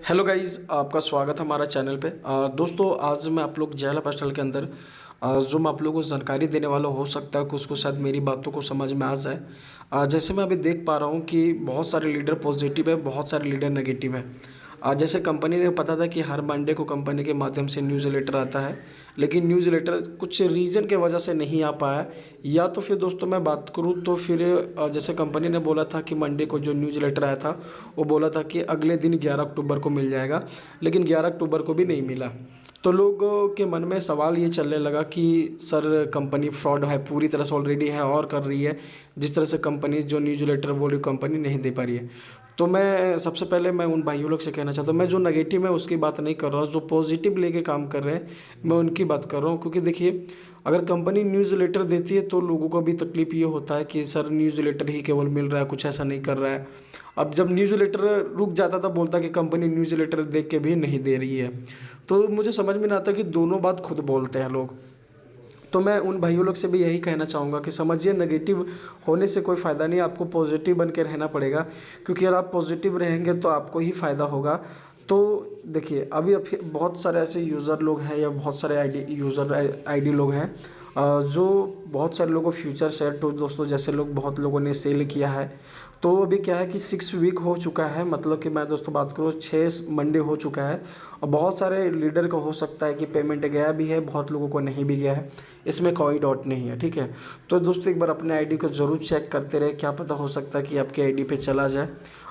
Hello guys, आपका स्वागत है हमारा चैनल पे। दोस्तों, आज मैं आप लोग जय लाइफ स्टाइल के अंदर जो मैं आप लोगों को जानकारी देने वाला हो सकता है कि उसको शायद मेरी बातों को समझ में आ जाए। जैसे मैं अभी देख पा रहा हूँ कि बहुत सारे लीडर पॉजिटिव है, बहुत सारे लीडर नेगेटिव है। जैसे कंपनी ने पता था कि हर मंडे को कंपनी के माध्यम से न्यूज़ लेटर आता है, लेकिन न्यूज़ लेटर कुछ रीज़न के वजह से नहीं आ पाया। या तो फिर दोस्तों मैं बात करूँ तो फिर जैसे कंपनी ने बोला था कि मंडे को जो न्यूज़ लेटर आया था वो बोला था कि अगले दिन 11 अक्टूबर को मिल जाएगा, लेकिन 11 अक्टूबर को भी नहीं मिला। तो लोगों के मन में सवाल ये चलने लगा कि सर कंपनी फ्रॉड है, पूरी तरह से ऑलरेडी है और कर रही है। जिस तरह से कंपनी जो न्यूज़ लेटर बोल रही कंपनी नहीं दे पा रही है। तो मैं सबसे पहले मैं उन भाइयों लोग से कहना चाहता हूँ, मैं जो नेगेटिव है उसकी बात नहीं कर रहा हूँ, जो पॉजिटिव लेके काम कर रहे हैं मैं उनकी बात कर रहा हूँ। क्योंकि देखिए, अगर कंपनी न्यूज़ लेटर देती है तो लोगों को भी तकलीफ ये होता है कि सर न्यूज़ लेटर ही केवल मिल रहा है, कुछ ऐसा नहीं कर रहा है। अब जब न्यूज़ लेटर रुक जाता था बोलता कि कंपनी न्यूज़ लेटर देख के भी नहीं दे रही है। तो मुझे समझ में नहीं आता कि दोनों बात खुद बोलते हैं लोग। तो मैं उन भाइयों लोग से भी यही कहना चाहूँगा कि समझिए, नेगेटिव होने से कोई फ़ायदा नहीं, आपको पॉजिटिव बन के रहना पड़ेगा। क्योंकि अगर आप पॉजिटिव रहेंगे तो आपको ही फ़ायदा होगा। तो देखिए, अभी बहुत सारे ऐसे यूज़र लोग हैं या बहुत सारे आईडी लोग हैं जो बहुत सारे लोगों को फ्यूचर शेयर तो दोस्तों जैसे लोग बहुत लोगों ने सेल किया है। तो अभी क्या है कि 6 वीक हो चुका है, मतलब कि मैं दोस्तों बात करूँ 6 मंडे हो चुका है। और बहुत सारे लीडर को हो सकता है कि पेमेंट गया भी है, बहुत लोगों को नहीं भी गया है। इसमें कोई डाउट नहीं है, ठीक है। तो दोस्तों एक बार अपने आईडी को ज़रूर चेक करते रहे, क्या पता हो सकता है कि आपके आईडी पे चला जाए।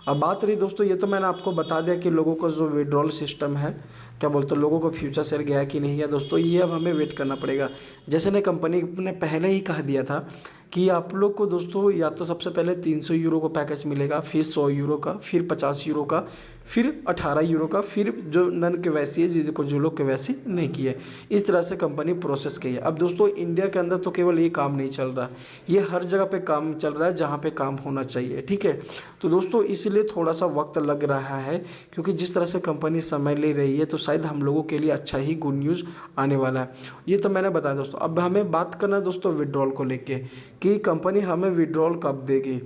अब बात रही दोस्तों, ये तो मैंने आपको बता दिया कि लोगों का जो विड्रॉल सिस्टम है, क्या बोलते हैं, लोगों को फ्यूचर शेयर गया कि नहीं गया दोस्तों, ये अब हमें वेट करना पड़ेगा। जैसे ने कंपनी ने पहले ही कह दिया था कि आप लोग को दोस्तों या तो सबसे पहले 300 यूरो का पैकेज मिलेगा, फिर 100 यूरो का, फिर 50 यूरो का, फिर 18 यूरो का, फिर जो नन केवाईसी है जिनको जो लोग केवाईसी नहीं किए। इस तरह से कंपनी प्रोसेस की है। अब दोस्तों इंडिया के अंदर तो केवल ये काम नहीं चल रहा, ये हर जगह पे काम चल रहा है जहाँ पे काम होना चाहिए, ठीक है। तो दोस्तों इसलिए थोड़ा सा वक्त लग रहा है, क्योंकि जिस तरह से कंपनी समय ले रही है तो शायद हम लोगों के लिए अच्छा ही गुड न्यूज़ आने वाला है। ये तो मैंने बताया दोस्तों। अब हमें बात करना है दोस्तों विड्रॉल को लेके कि कंपनी हमें विड्रॉल कब देगी,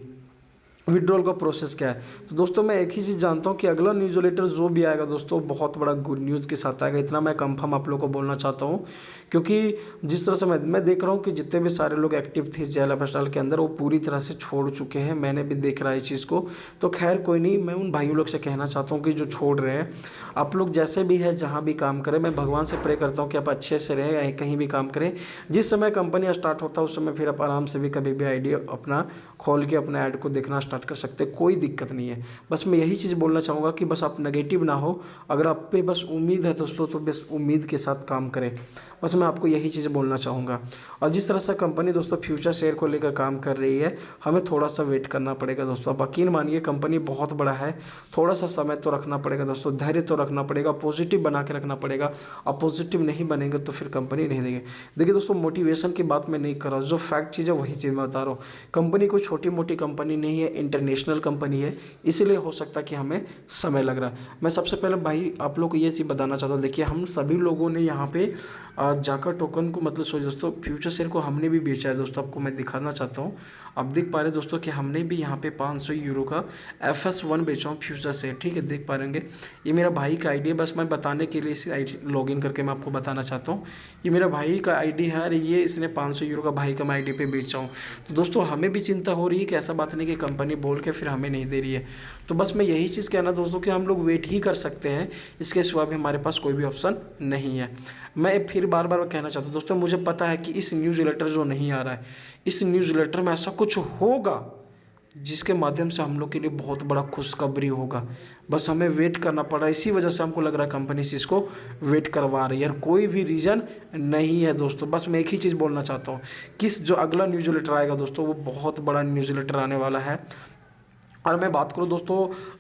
विड्रॉल का प्रोसेस क्या है। तो दोस्तों मैं एक ही चीज़ जानता हूँ कि अगला न्यूज़ लेटर जो भी आएगा दोस्तों बहुत बड़ा गुड न्यूज़ के साथ आएगा, इतना मैं कंफर्म आप लोगों को बोलना चाहता हूँ। क्योंकि जिस तरह से मैं देख रहा हूँ कि जितने भी सारे लोग एक्टिव थे जय लाइफ स्टाइल के अंदर वो पूरी तरह से छोड़ चुके हैं, मैंने भी देख रहा है इस चीज़ को। तो खैर कोई नहीं, मैं उन भाइयों लोग से कहना चाहता हूँ कि जो छोड़ रहे हैं, आप लोग जैसे भी है जहाँ भी काम करें, मैं भगवान से प्रे करता हूँ कि आप अच्छे से रहें, कहीं भी काम करें। जिस समय कंपनी स्टार्ट होता है उस समय फिर आप आराम से भी कभी भी आईडी अपना खोल के अपने ऐड को देखना स्टार्ट कर सकते हैं, कोई दिक्कत नहीं है। बस मैं यही चीज़ बोलना चाहूँगा कि बस आप नेगेटिव ना हो, अगर आप पे बस उम्मीद है दोस्तों तो बस उम्मीद के साथ काम करें। बस मैं आपको यही चीज़ बोलना चाहूँगा। और जिस तरह से कंपनी दोस्तों फ्यूचर शेयर को लेकर काम कर रही है, हमें थोड़ा सा वेट करना पड़ेगा दोस्तों। आप यकीन मानिए कंपनी बहुत बड़ा है, थोड़ा सा समय तो रखना पड़ेगा दोस्तों, धैर्य तो रखना पड़ेगा, पॉजिटिव बना के रखना पड़ेगा। आप पॉजिटिव नहीं बनेंगे तो फिर कंपनी नहीं देंगे। देखिए दोस्तों, मोटिवेशन की बात मैं नहीं कर रहा हूँ, जो फैक्ट चीज़ है वही चीज़ मैं बता रहा हूँ। कंपनी कोई छोटी मोटी कंपनी नहीं है, इंटरनेशनल कंपनी है, इसलिए हो सकता है कि हमें समय लग रहा है। मैं सबसे पहले भाई आप लोग को ये चीज़ बताना चाहता हूँ, देखिए हम सभी लोगों ने यहाँ पे जाकर टोकन को मतलब सोच दोस्तों फ्यूचर शेयर को हमने भी बेचा है दोस्तों, आपको मैं दिखाना चाहता हूँ। आप देख पा रहे हैं दोस्तों कि हमने भी यहाँ पे 500 यूरो का FS1 बेचा हूँ फ्यूचर शेयर, ठीक है, देख पा रहेंगे। ये मेरा भाई का आईडी है, बस मैं बताने के लिए इसे लॉगिन करके मैं आपको बताना चाहता हूँ। ये मेरा भाई का आईडी है और ये इसने 500 यूरो का भाई का मैं आईडी पे बेचा हूँ। तो दोस्तों हमें भी चिंता हो रही है कि ऐसा बात नहीं कि कंपनी बोल के फिर हमें नहीं दे रही है। तो बस मैं यही चीज़ कहना दोस्तों कि हम लोग वेट ही कर सकते हैं, इसके सिवा भी हमारे पास कोई भी ऑप्शन नहीं है। मैं फिर बार बार कहना चाहता हूँ दोस्तों, मुझे पता है कि इस न्यूज़ लेटर जो नहीं आ रहा है, इस न्यूज़ लेटर में ऐसा कुछ होगा जिसके माध्यम से हम लोग के लिए बहुत बड़ा खुशखबरी होगा। बस हमें वेट करना पड़ा, इसी वजह से हमको लग रहा है कंपनी से इसको वेट करवा रही है, यार कोई भी रीज़न नहीं है दोस्तों। बस मैं एक ही चीज़ बोलना चाहता हूँ, किस जो अगला न्यूज़ लेटर आएगा दोस्तों वो बहुत बड़ा न्यूज़ लेटर आने वाला है। और मैं बात करूँ दोस्तों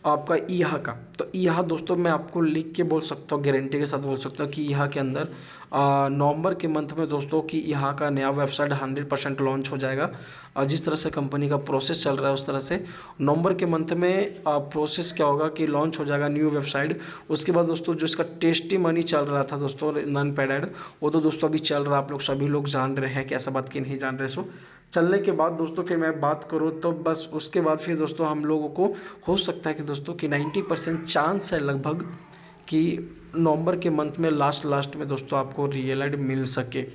आपका ईहा का, तो ईहा दोस्तों मैं आपको लिख के बोल सकता हूँ, गारंटी के साथ बोल सकता हूँ कि ईहा के अंदर नवंबर के मंथ में दोस्तों कि ईहा का नया वेबसाइट 100% लॉन्च हो जाएगा। और जिस तरह से कंपनी का प्रोसेस चल रहा है उस तरह से नवंबर के मंथ में प्रोसेस क्या होगा कि लॉन्च हो जाएगा न्यू वेबसाइट। उसके बाद दोस्तों जो इसका टेस्टी मनी चल रहा था दोस्तों नॉन पेड ऐड, वो तो दोस्तों अभी चल रहा है, आप लोग सभी लोग जान रहे हैं कि ऐसा बात की नहीं जान रहे। सो चलने के बाद दोस्तों फिर मैं बात करूँ तो बस उसके बाद फिर दोस्तों हम लोगों को हो सकता है कि दोस्तों कि 90% चांस है लगभग कि नवंबर के मंथ में लास्ट में दोस्तों आपको रियलाइट मिल सके।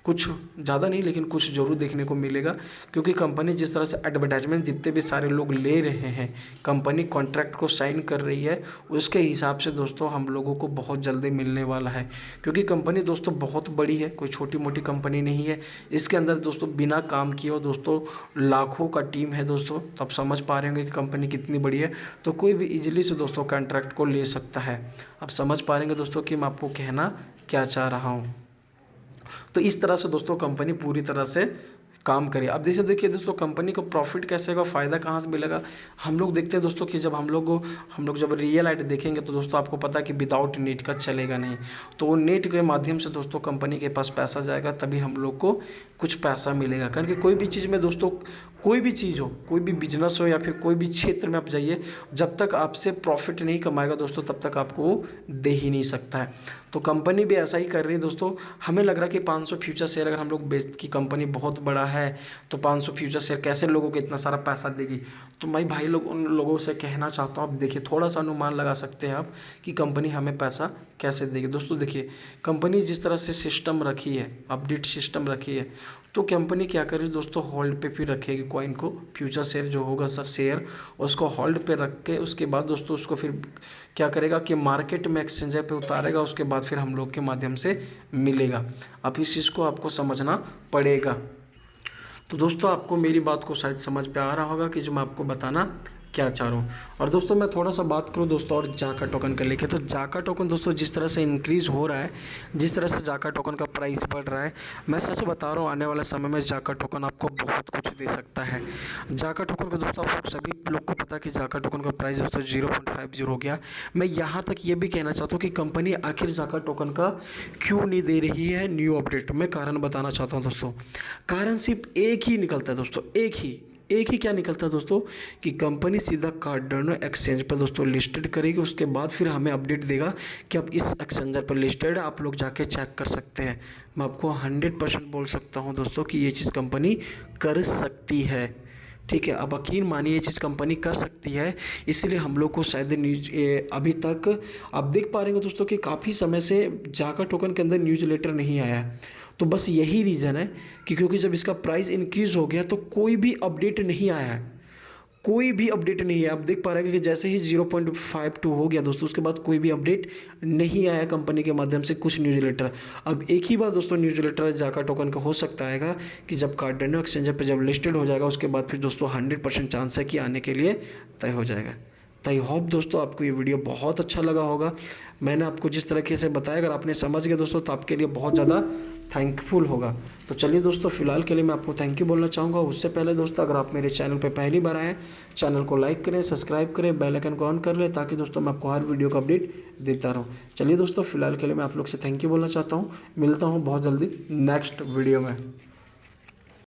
कुछ ज़्यादा नहीं लेकिन कुछ ज़रूर देखने को मिलेगा, क्योंकि कंपनी जिस तरह से एडवर्टाइजमेंट जितने भी सारे लोग ले रहे हैं, कंपनी कॉन्ट्रैक्ट को साइन कर रही है, उसके हिसाब से दोस्तों हम लोगों को बहुत जल्दी मिलने वाला है। क्योंकि कंपनी दोस्तों बहुत बड़ी है, कोई छोटी मोटी कंपनी नहीं है। इसके अंदर दोस्तों बिना काम किए हुए दोस्तों लाखों का टीम है दोस्तों, तब समझ पा रहे होंगे कि कंपनी कितनी बड़ी है। तो कोई भी इजीली से दोस्तों कॉन्ट्रैक्ट को ले सकता है। अब समझ पा रहेंगे दोस्तों कि मैं आपको कहना क्या चाह रहा हूँ। तो इस तरह से दोस्तों कंपनी पूरी तरह से काम करे। अब जैसे देखिए दोस्तों कंपनी को प्रॉफिट कैसे होगा, फ़ायदा कहाँ से मिलेगा, हम लोग देखते हैं दोस्तों कि जब हम लोग जब रियल लाइट देखेंगे तो दोस्तों आपको पता है कि विदाउट नेट का चलेगा नहीं। तो नेट के माध्यम से दोस्तों कंपनी के पास पैसा जाएगा, तभी हम लोग को कुछ पैसा मिलेगा। कारण कि कोई भी चीज़ में दोस्तों, कोई भी चीज़ हो, कोई भी बिजनेस हो या फिर कोई भी क्षेत्र में आप जाइए, जब तक आपसे प्रॉफिट नहीं कमाएगा दोस्तों तब तक आपको दे ही नहीं सकता है। तो कंपनी भी ऐसा ही कर रही है दोस्तों। हमें लग रहा है कि 500 फ्यूचर शेयर अगर हम लोग बेच की कंपनी बहुत बड़ा है तो 500 फ्यूचर शेयर कैसे लोगों को इतना सारा पैसा देगी। तो मैं भाई लोग उन लोगों से कहना चाहता हूँ, आप देखिए थोड़ा सा अनुमान लगा सकते हैं आप कि कंपनी हमें पैसा कैसे देगी। दोस्तों देखिए कंपनी जिस तरह से सिस्टम रखी है, अपडेट सिस्टम रखी है, तो कंपनी क्या करे दोस्तों, होल्ड पे फिर रखेगी कॉइन को, फ्यूचर शेयर जो होगा सर शेयर, उसको होल्ड पे रख के उसके बाद दोस्तों उसको फिर क्या करेगा कि मार्केट में एक्सचेंजर पे उतारेगा, उसके बाद फिर हम लोग के माध्यम से मिलेगा। अब इस चीज़ को आपको समझना पड़ेगा। तो दोस्तों आपको मेरी बात को शायद समझ पे आ रहा होगा कि जो मैं आपको बताना क्या चाह रहा हूँ। और दोस्तों मैं थोड़ा सा बात करूँ दोस्तों और जाका टोकन का लेके, तो जाका टोकन दोस्तों जिस तरह से इंक्रीज़ हो रहा है, जिस तरह से जाका टोकन का प्राइस बढ़ रहा है, मैं सच बता रहा हूँ आने वाले समय में जाका टोकन आपको बहुत कुछ दे सकता है। जाका टोकन का दोस्तों आप सभी लोग को पता है कि जाका टोकन का प्राइस दोस्तों 0.50 हो गया। मैं यहाँ तक ये भी कहना चाहता हूँ कि कंपनी आखिर जाका टोकन का क्यों नहीं दे रही है न्यू अपडेट। मैं कारण बताना चाहता हूँ दोस्तों। कारण सिर्फ एक ही निकलता है दोस्तों, एक ही क्या निकलता है दोस्तों कि कंपनी सीधा कार्डानो एक्सचेंज पर दोस्तों लिस्टेड करेगी, उसके बाद फिर हमें अपडेट देगा कि अब इस एक्सचेंजर पर लिस्टेड है, आप लोग जाके चेक कर सकते हैं। मैं आपको 100% बोल सकता हूं दोस्तों कि ये चीज़ कंपनी कर सकती है। ठीक है, अब यकीन मानिए ये चीज़ कंपनी कर सकती है, इसलिए हम लोग को शायद न्यूज अभी तक आप देख पा रहे हैं दोस्तों कि काफ़ी समय से जाका टोकन के अंदर न्यूज़ लेटर नहीं आया है। तो बस यही रीज़न है कि क्योंकि जब इसका प्राइस इंक्रीज़ हो गया तो कोई भी अपडेट नहीं आया है, कोई भी अपडेट नहीं है। आप देख पा रहे हैं कि जैसे ही 0.52 हो गया दोस्तों उसके बाद कोई भी अपडेट नहीं आया कंपनी के माध्यम से कुछ न्यूज़ लेटर। अब एक ही बार दोस्तों न्यूज़ लेटर जाका टोकन का हो सकता है कि जब कार्डानो एक्सचेंजर पे जब लिस्टेड हो जाएगा उसके बाद फिर दोस्तों 100% चांस है कि आने के लिए तय हो जाएगा। तो आई होप दोस्तों आपको ये वीडियो बहुत अच्छा लगा होगा। मैंने आपको जिस तरीके से बताया अगर आपने समझ गए दोस्तों तो आपके लिए बहुत ज़्यादा थैंकफुल होगा। तो चलिए दोस्तों फिलहाल के लिए मैं आपको थैंक यू बोलना चाहूँगा। उससे पहले दोस्तों अगर आप मेरे चैनल पे पहली बार आएँ, चैनल को लाइक करें, सब्सक्राइब करें, बेल आइकन को ऑन कर लें ताकि दोस्तों मैं आपको हर वीडियो का अपडेट देता रहूँ। चलिए दोस्तों फिलहाल के लिए मैं आप लोग से थैंक यू बोलना चाहता हूँ। मिलता हूँ बहुत जल्दी नेक्स्ट वीडियो में।